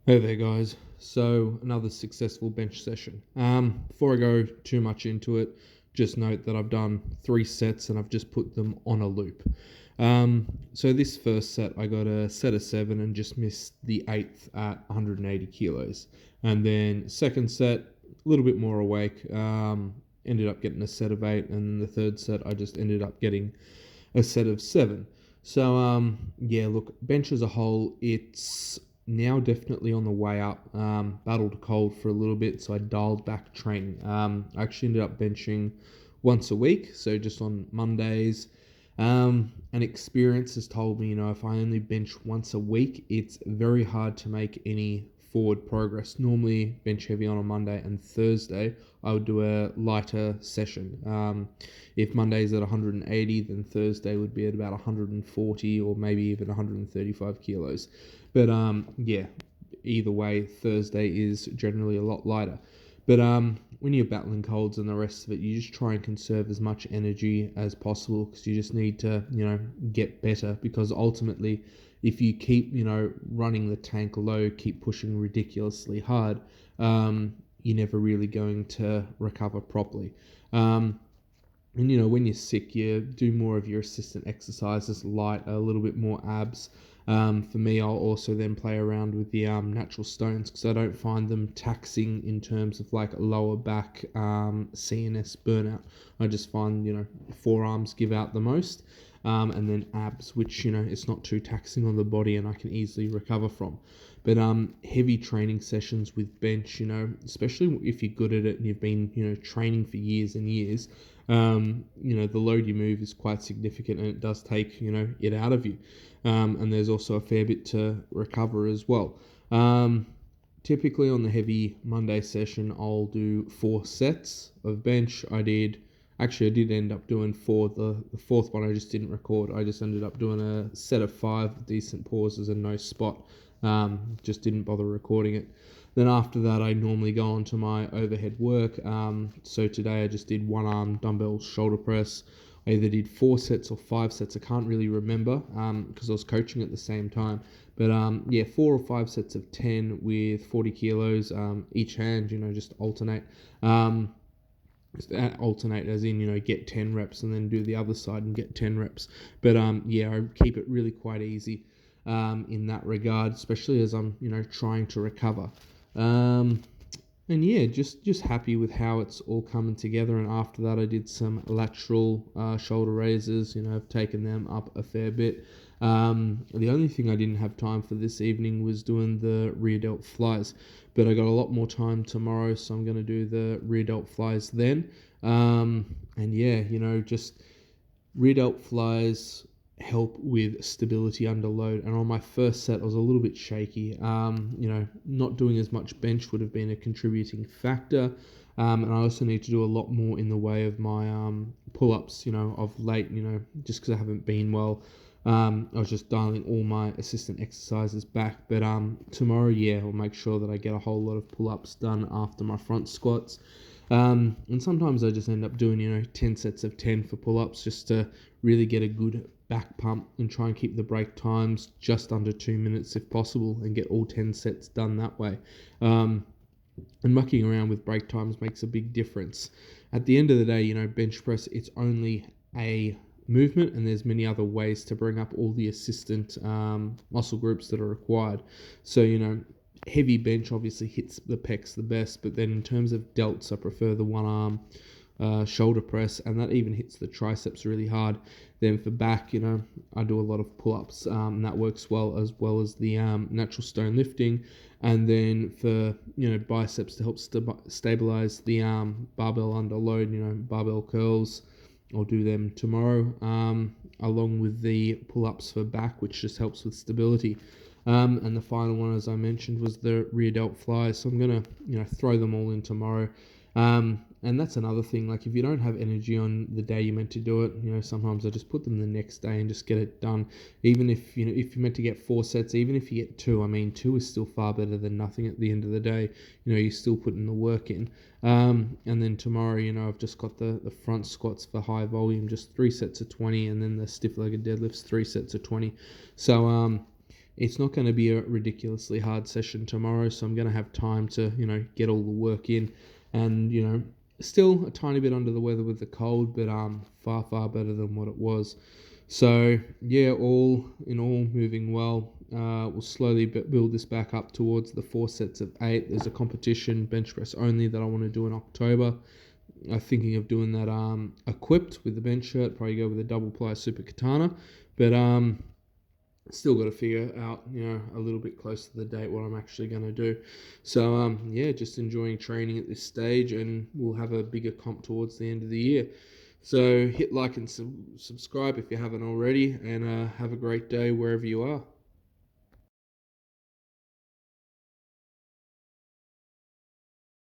Hey there, guys. So, another successful bench session. Before I go too much into it, just note that I've done 3 sets and I've just put them on a loop. So, this first set, I got a set of 7 and just missed the eighth at 180 kilos. And then, second set, a little bit more awake, ended up getting a set of 8. And then the third set, I just ended up getting a set of 7. So, yeah, look, bench as a whole, it's now definitely on the way up. Battled cold for a little bit, so I dialed back training. I actually ended up benching once a week, so just on Mondays. And experience has told me, if I only bench once a week, it's very hard to make any forward progress. Normally, bench heavy on a Monday and Thursday, I would do a lighter session. If Monday's at 180, then Thursday would be at about 140 or maybe even 135 kilos. But yeah, either way, Thursday is generally a lot lighter. But when you're battling colds and the rest of it, you just try and conserve as much energy as possible because you just need to, get better. Because ultimately, if you keep, running the tank low, keep pushing ridiculously hard, you're never really going to recover properly. And when you're sick, you do more of your assistant exercises, light, a little bit more abs. For me, I'll also then play around with the natural stones because I don't find them taxing in terms of like lower back CNS burnout. I just find forearms give out the most, and then abs, which it's not too taxing on the body and I can easily recover from. But heavy training sessions with bench, especially if you're good at it and you've been training for years and years, the load you move is quite significant and it does take, it out of you. And there's also a fair bit to recover as well. Typically on the heavy Monday session, I'll do 4 sets of bench. I did end up doing 4. The fourth one I just didn't record. I just ended up doing a set of 5, decent pauses and no spot. Just didn't bother recording it. Then after that, I normally go on to my overhead work. So today I just did one arm dumbbell shoulder press. I either did 4 sets or 5 sets. I can't really remember because I was coaching at the same time. But yeah, 4 or 5 sets of 10 with 40 kilos each hand. Just alternate. Alternate as in get 10 reps and then do the other side and get 10 reps. But yeah, I keep it really quite easy in that regard, especially as I'm trying to recover. Um, and yeah, just happy with how it's all coming together. And after that, I did some lateral shoulder raises. I've taken them up a fair bit. The only thing I didn't have time for this evening was doing the rear delt flies, but I got a lot more time tomorrow, so I'm going to do the rear delt flies then. And yeah, just rear delt flies help with stability under load. And on my first set, I was a little bit shaky. Not doing as much bench would have been a contributing factor. And I also need to do a lot more in the way of my pull-ups, of late, just because I haven't been well. I was just dialing all my assistant exercises back. But tomorrow, yeah, I'll make sure that I get a whole lot of pull-ups done after my front squats. And sometimes I just end up doing, 10 sets of 10 for pull-ups just to really get a good back pump and try and keep the break times just under 2 minutes if possible and get all 10 sets done that way. And mucking around with break times makes a big difference. At the end of the day, bench press, it's only a movement and there's many other ways to bring up all the assistant muscle groups that are required. So, heavy bench obviously hits the pecs the best, but then in terms of delts, I prefer the one arm shoulder press, and that even hits the triceps really hard. Then for back, I do a lot of pull-ups, and that works well as the natural stone lifting. And then for biceps to help stabilize the barbell under load, barbell curls. I'll do them tomorrow, along with the pull-ups for back, which just helps with stability. And the final one, as I mentioned, was the rear delt flies. So I'm gonna, throw them all in tomorrow. And that's another thing. Like if you don't have energy on the day you're meant to do it, sometimes I just put them the next day and just get it done. Even if if you're meant to get 4 sets, even if you get 2, I mean 2 is still far better than nothing at the end of the day. You're still putting the work in. And then tomorrow, I've just got the front squats for high volume, just 3 sets of 20, and then the stiff legged deadlifts 3 sets of 20. So it's not going to be a ridiculously hard session tomorrow, so I'm going to have time to, get all the work in, and, still a tiny bit under the weather with the cold, but far, far better than what it was. So, yeah, all in all, moving well. We'll slowly build this back up towards the 4 sets of 8. There's a competition, bench press only, that I want to do in October. I'm thinking of doing that equipped with the bench shirt, probably go with a double ply super katana, but still got to figure out, a little bit close to the date what I'm actually going to do. So, yeah, just enjoying training at this stage, and we'll have a bigger comp towards the end of the year. So hit like and subscribe if you haven't already, and have a great day wherever you are.